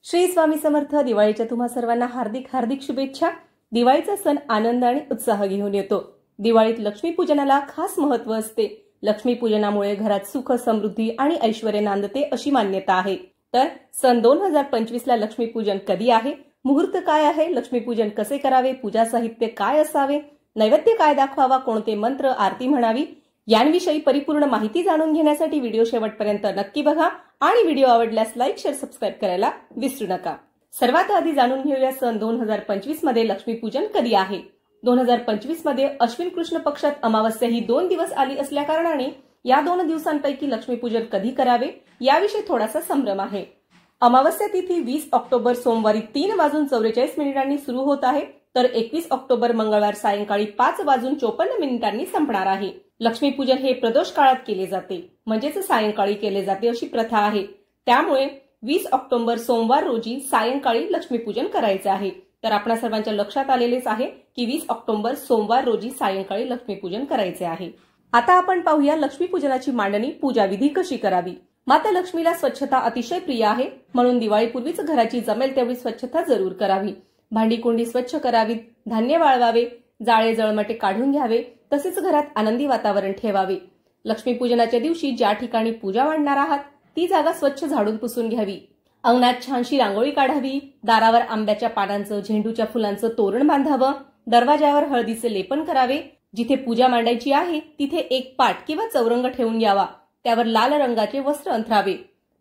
श्री स्वामी समर्थ. दिवाळीच्या तुम्हा सर्वांना हार्दिक हार्दिक शुभेच्छा. दिवाळीचा सण आनंद आणि उत्साह घेऊन येतो. दिवाळीत लक्ष्मीपूजनाला खास महत्त्व असते. लक्ष्मीपूजनामुळे घरात सुख, समृद्धी आणि ऐश्वर्य नांदते अशी मान्यता आहे. तर सन 2025 ला लक्ष्मीपूजन कधी आहे, मुहूर्त काय आहे, लक्ष्मीपूजन कसे करावे, पूजा साहित्य काय असावे, नैवेद्य काय दाखवावा, कोणते मंत्र, आरती म्हणावी, यांविषयी परिपूर्ण माहिती जाणून घेण्यासाठी व्हिडिओ शेवटपर्यंत नक्की बघा आणि व्हिडिओ आवडल्यास लाईक, शेअर, सबस्क्राईब करायला विसरू नका. सर्वात आधी जाणून घेऊया सन 2025 मध्ये लक्ष्मीपूजन कधी आहे. 2025 मध्ये अश्विन कृष्ण पक्षात अमावस्या ही 2 दिवस आली असल्या कारणाने या 2 दिवसांपैकी लक्ष्मीपूजन कधी करावे याविषयी थोडासा संभ्रम आहे. अमावस्या तिथी 20 ऑक्टोबर सोमवारी 3:44 सुरू होत आहे, तर 21 ऑक्टोबर मंगळवार सायंकाळी 5:54 संपणार आहे. लक्ष्मीपूजन हे प्रदोष काळात केले जाते, म्हणजेच सायंकाळी केले जाते अशी प्रथा आहे. त्यामुळे 20 ऑक्टोबर सोमवार रोजी सायंकाळी लक्ष्मीपूजन करायचे आहे. तर आपणा सर्वांच्या लक्षात आलेलेच आहे की 20 ऑक्टोबर सोमवार रोजी सायंकाळी लक्ष्मीपूजन करायचे आहे. आता आपण पाहूया लक्ष्मीपूजनाची मांडणी, पूजाविधी कशी करावी. माता लक्ष्मीला स्वच्छता अतिशय प्रिय आहे, म्हणून दिवाळीपूर्वीच घराची जमेल तेवढी स्वच्छता जरूर करावी. भांडी कुंडी स्वच्छ करावीत, धान्य वाळवावे, जाळे जळमटे काढून घ्यावे, तसेच घरात आनंदी वातावरण ठेवावे. लक्ष्मीपूजनाच्या दिवशी ज्या ठिकाणी पूजा मांडणार आहात ती जागा स्वच्छ झाडून पुसून घ्यावी. अंगणात छानशी रांगोळी काढावी. दारावर आंब्याच्या पानांचं, झेंडूच्या फुलांचं तोरण बांधावं. दरवाजावर हळदीचे लेपन करावे. जिथे पूजा मांडायची आहे तिथे एक पाट किंवा चौरंग ठेवून घ्यावा. त्यावर लाल रंगाचे वस्त्र अंथरावे.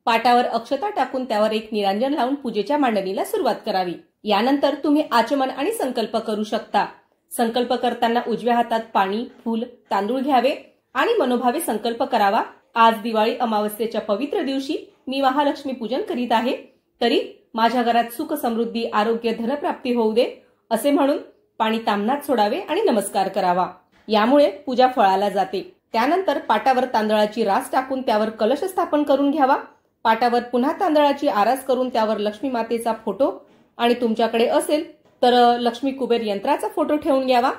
पाटावर अक्षता टाकून त्यावर एक निरांजन लावून पूजेच्या मांडणीला सुरुवात करावी. यानंतर तुम्ही आचमन आणि संकल्प करू शकता. संकल्प करताना उजव्या हातात पाणी, फूल, तांदूळ घ्यावे आणि मनोभावे संकल्प करावा. आज दिवाळी अमावस्येच्या पवित्र दिवशी मी महालक्ष्मी पूजन करीत आहे, तरी माझ्या घरात सुख, समृद्धी, आरोग्य, धनप्राप्ती होऊ दे असे म्हणून पाणी तामनात सोडावे आणि नमस्कार करावा. यामुळे पूजा फळाला जाते. त्यानंतर पाटावर तांदळाची रास टाकून त्यावर कलश स्थापन करून घ्यावा. पाटावर पुन्हा तांदळाची आरास करून त्यावर लक्ष्मी मातेचा फोटो आणि तुमच्याकडे असेल तर लक्ष्मी कुबेर यंत्राचा फोटो ठेवून घ्यावा.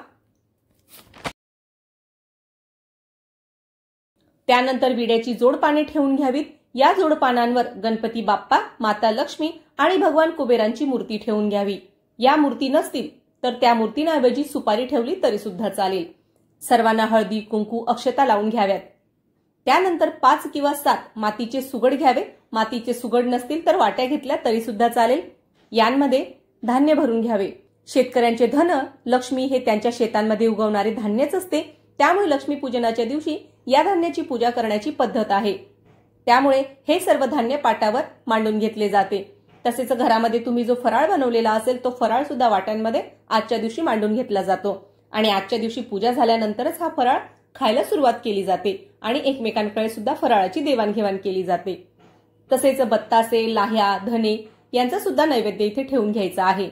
त्यानंतर विड्याची जोडपाने ठेवून घ्यावीत. या जोडपानांवर गणपती बाप्पा, माता लक्ष्मी आणि भगवान कुबेरांची मूर्ती ठेवून घ्यावी. या मूर्ती नसतील तर त्या मूर्तींऐवजी सुपारी ठेवली तरी सुद्धा चालेल. सर्वांना हळदी, कुंकू, अक्षता लावून घ्याव्यात. त्यानंतर 5 किंवा 7 मातीचे सुगड घ्यावे. मातीचे सुगड नसतील तर वाट्या घेतल्या तरी सुद्धा चालेल. यांमध्ये धान्य भरून घ्यावे. शेतकऱ्यांचे धन, लक्ष्मी हे त्यांच्या शेतांमध्ये उगवणारे धान्यच असते. त्यामुळे लक्ष्मीपूजनाच्या दिवशी या धान्याची पूजा करण्याची पद्धत आहे. त्यामुळे हे सर्व धान्य पाटावर मांडून घेतले जाते. तसेच घरामध्ये तुम्ही जो फराळ बनवलेला असेल तो फराळ सुद्धा वाट्यांमध्ये आजच्या दिवशी मांडून घेतला जातो आणि आजच्या दिवशी पूजा झाल्यानंतरच हा फराळ खायला सुरुवात केली जाते आणि एकमेकांकडे सुद्धा फराळाची देवाणघेवाण केली जाते. तसेच बत्तासे, लाह्या, धने यांचा सुद्धा नैवेद्य इथे ठेवून घ्यायचा आहे.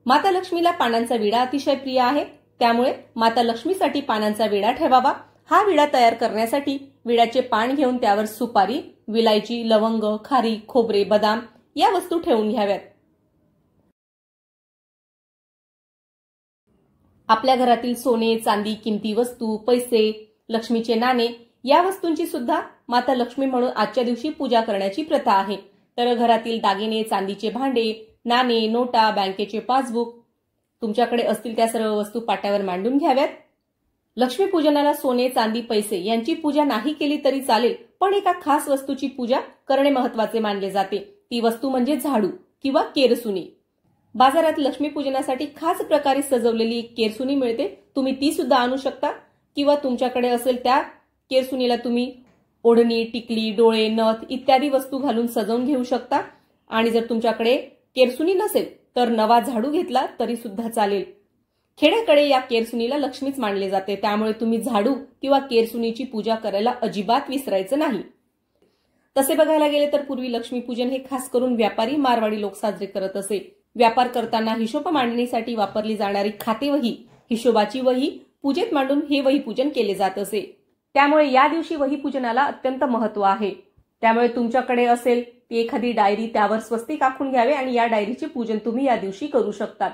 माता लक्ष्मीला पानांचा विडा अतिशय प्रिय आहे. त्यामुळे माता लक्ष्मीसाठी पानांचा विडा ठेवावा. हा विडा तयार करण्यासाठी विड्याचे पान घेऊन त्यावर सुपारी, विलायची, लवंग, खारीक, खोबरे, बदाम या वस्तू ठेवून घ्याव्यात. आपल्या घरातील सोने, चांदी, किमती वस्तू, पैसे, लक्ष्मीचे नाणे या वस्तूंची सुद्धा माता लक्ष्मी म्हणून आजच्या दिवशी पूजा करण्याची प्रथा आहे. तर घरातील दागिने, चांदीचे भांडे, नाणे, नोटा, बँकेचे पासबुक तुमच्याकडे असतील त्या सर्व वस्तू पाट्यावर मांडून घ्याव्यात. लक्ष्मीपूजनाला सोने, चांदी, पैसे यांची पूजा नाही केली तरी चालेल, पण एका खास वस्तूची पूजा करणे महत्वाचे मानले जाते. ती वस्तू म्हणजे झाडू किंवा केरसुनी. बाजारात लक्ष्मीपूजनासाठी खास प्रकारे सजवलेली एक केरसुनी मिळते. तुम्ही ती सुद्धा आणू शकता किंवा तुमच्याकडे असेल त्या केरसुनीला तुम्ही ओढणी, टिकली, डोळे, नथ इत्यादी वस्तू घालून सजवून घेऊ शकता. आणि जर तुमच्याकडे केरसुनी नसेल तर नवा झाडू घेतला तरी सुद्धा चालेल. खेड्याकडे या केरसुनीला लक्ष्मीच मानले जाते. त्यामुळे तुम्ही झाडू किंवा केरसुनीची पूजा करायला अजिबात विसरायचं नाही. तसे बघायला गेले तर पूर्वी लक्ष्मीपूजन हे खास करून व्यापारी मारवाडी लोक साजरे करत असे. व्यापार करताना हिशोब मांडणीसाठी वापरली जाणारी खातेवही, हिशोबाची वही पूजेत मांडून हे वही पूजन केले जात असे. त्यामुळे या दिवशी वही पूजनाला अत्यंत महत्व आहे. त्यामुळे तुमच्याकडे असेल ती एखादी डायरी, त्यावर स्वस्तिक आखून घ्यावे आणि या डायरीचे पूजन तुम्ही या दिवशी करू शकतात.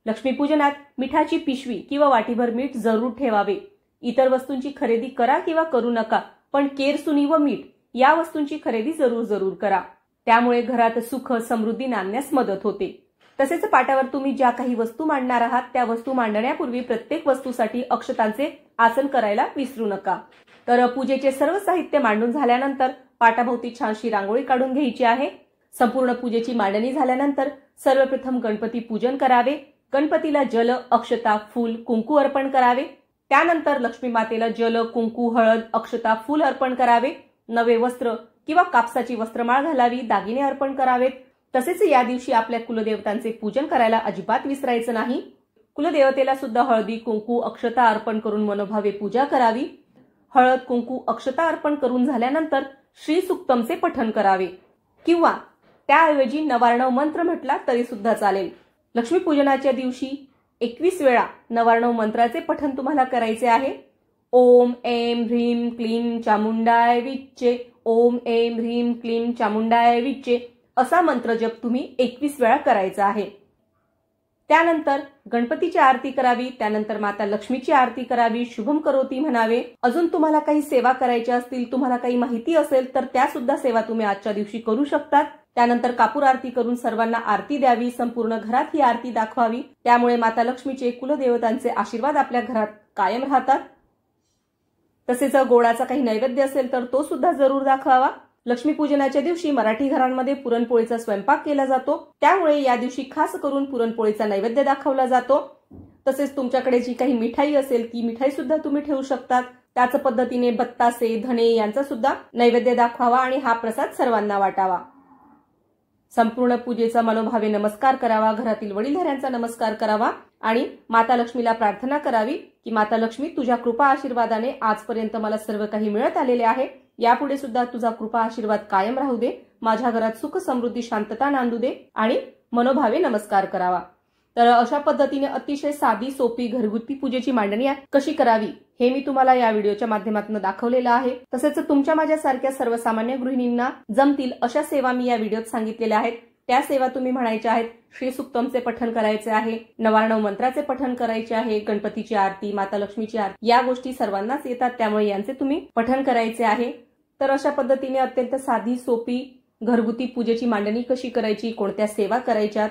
लक्ष्मीपूजनात मिठाची पिशवी किंवा वाटीभर मीठ जरूर ठेवावे. इतर वस्तूंची खरेदी करा किंवा करू नका, पण केरसुनी व मीठ या वस्तूंची खरेदी जरूर करा. त्यामुळे घरात सुख समृद्धी नांदण्यास मदत होते. तसेच पाटावर तुम्ही ज्या काही वस्तू मांडणार आहात त्या वस्तू मांडण्यापूर्वी प्रत्येक वस्तूसाठी अक्षतांचे आसन करायला विसरू नका. तर पूजेचे सर्व साहित्य मांडून झाल्यानंतर पाटाभोवती छानशी रांगोळी काढून घ्यायची आहे. संपूर्ण पूजेची मांडणी झाल्यानंतर सर्वप्रथम गणपती पूजन करावे. गणपतीला जल, अक्षता, फूल, कुंकू अर्पण करावे. त्यानंतर लक्ष्मी मातेला जल, कुंकू, हळद, अक्षता, फूल अर्पण करावे. नवे वस्त्र किंवा कापसाची वस्त्रमाळ घालावी. दागिने अर्पण करावेत. तसेच या दिवशी आपल्या कुलदेवतांचे पूजन करायला अजिबात विसरायचं नाही. कुलदेवतेला सुद्धा हळदी, कुंकू, अक्षता अर्पण करून मनोभावे पूजा करावी. हळद, कुंकू, अक्षता अर्पण करून झाल्यानंतर श्री सुक्तमचे पठण करावे किंवा त्याऐवजी नवार्णव मंत्र म्हटला तरी सुद्धा चालेल. लक्ष्मीपूजनाच्या दिवशी 21 वेळा नवार्णव मंत्राचे पठण तुम्हाला करायचे आहे. ओम ऐं ह्रीं क्लीं चामुंडाय विच्चे, ओम ऐं ह्रीं क्लीं चामुंडाय विच्चे असा मंत्र जप तुम्ही 21 वेळा करायचा आहे. त्यानंतर गणपतीची आरती करावी. त्यानंतर माता लक्ष्मीची आरती करावी. शुभम करोती म्हणावे. अजून तुम्हाला काही सेवा करायच्या असतील, तुम्हाला काही माहिती असेल तर त्या सुद्धा सेवा तुम्ही आजच्या दिवशी करू शकतात. त्यानंतर कापूर आरती करून सर्वांना आरती द्यावी. संपूर्ण घरात ही आरती दाखवावी. त्यामुळे माता लक्ष्मीचे, कुलदेवतांचे आशीर्वाद आपल्या घरात कायम राहतात. तसेच गोडाचा काही नैवेद्य असेल तर तो सुद्धा जरूर दाखवावा. लक्ष्मीपूजनाच्या दिवशी मराठी घरांमध्ये पुरणपोळीचा स्वयंपाक केला जातो. त्यामुळे या दिवशी खास करून पुरणपोळीचा नैवेद्य दाखवला जातो. तसेच तुमच्याकडे जी काही मिठाई असेल ती मिठाई सुद्धा तुम्ही ठेवू शकतात. त्याच पद्धतीने बत्तासे, धणे यांचा सुद्धा नैवेद्य दाखवावा आणि हा प्रसाद सर्वांना वाटावा. संपूर्ण पूजेचा मनोभावे नमस्कार करावा. घरातील वडीलधाऱ्यांचा नमस्कार करावा आणि माता लक्ष्मीला प्रार्थना करावी की माता लक्ष्मी, तुझ्या कृपा आशीर्वादाने आजपर्यंत मला सर्व काही मिळत आलेले आहे. यापुढे सुद्धा तुझा कृपा आशीर्वाद कायम राहू दे. माझ्या घरात सुख समृद्धी शांतता नांदू दे आणि मनोभावे नमस्कार करावा. तर अशा पद्धतीने अतिशय साधी सोपी घरगुती पूजेची मांडणी कशी करावी हे मी तुम्हाला या व्हिडिओच्या माध्यमातून दाखवलेलं आहे. तसेच तुमच्या माझ्यासारख्या सर्वसामान्य गृहिणींना जमतील अशा सेवा मी या व्हिडिओत सांगितलेल्या आहेत. त्या सेवा तुम्ही म्हणायच्या आहेत. श्री सुक्तमचे पठण करायचे आहे. नवार्णव मंत्राचे पठण करायचे आहे. गणपतीची आरती, माता लक्ष्मीची आरती या गोष्टी सर्वांनाच येतात. त्यामुळे यांचे तुम्ही पठण करायचे आहे. तर अशा पद्धतीने अत्यंत साधी सोपी घरगुती पूजेची मांडणी कशी करायची, कोणत्या सेवा करायच्यात,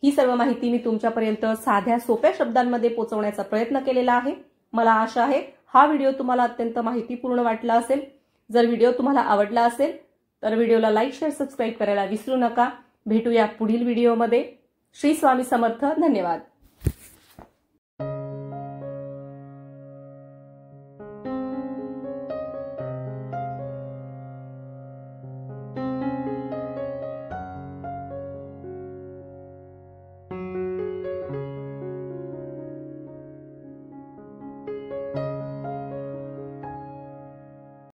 ही सर्व माहिती मी तुमच्यापर्यंत साध्या सोप्या शब्दांमध्ये पोहोचवण्याचा प्रयत्न केलेला आहे. मला आशा आहे हा व्हिडिओ तुम्हाला अत्यंत माहितीपूर्ण वाटला असेल. जर व्हिडिओ तुम्हाला आवडला असेल तर व्हिडिओला लाईक, शेअर, सबस्क्राईब करायला विसरू नका. भेटूया पुढील व्हिडिओमध्ये. श्री स्वामी समर्थ. धन्यवाद.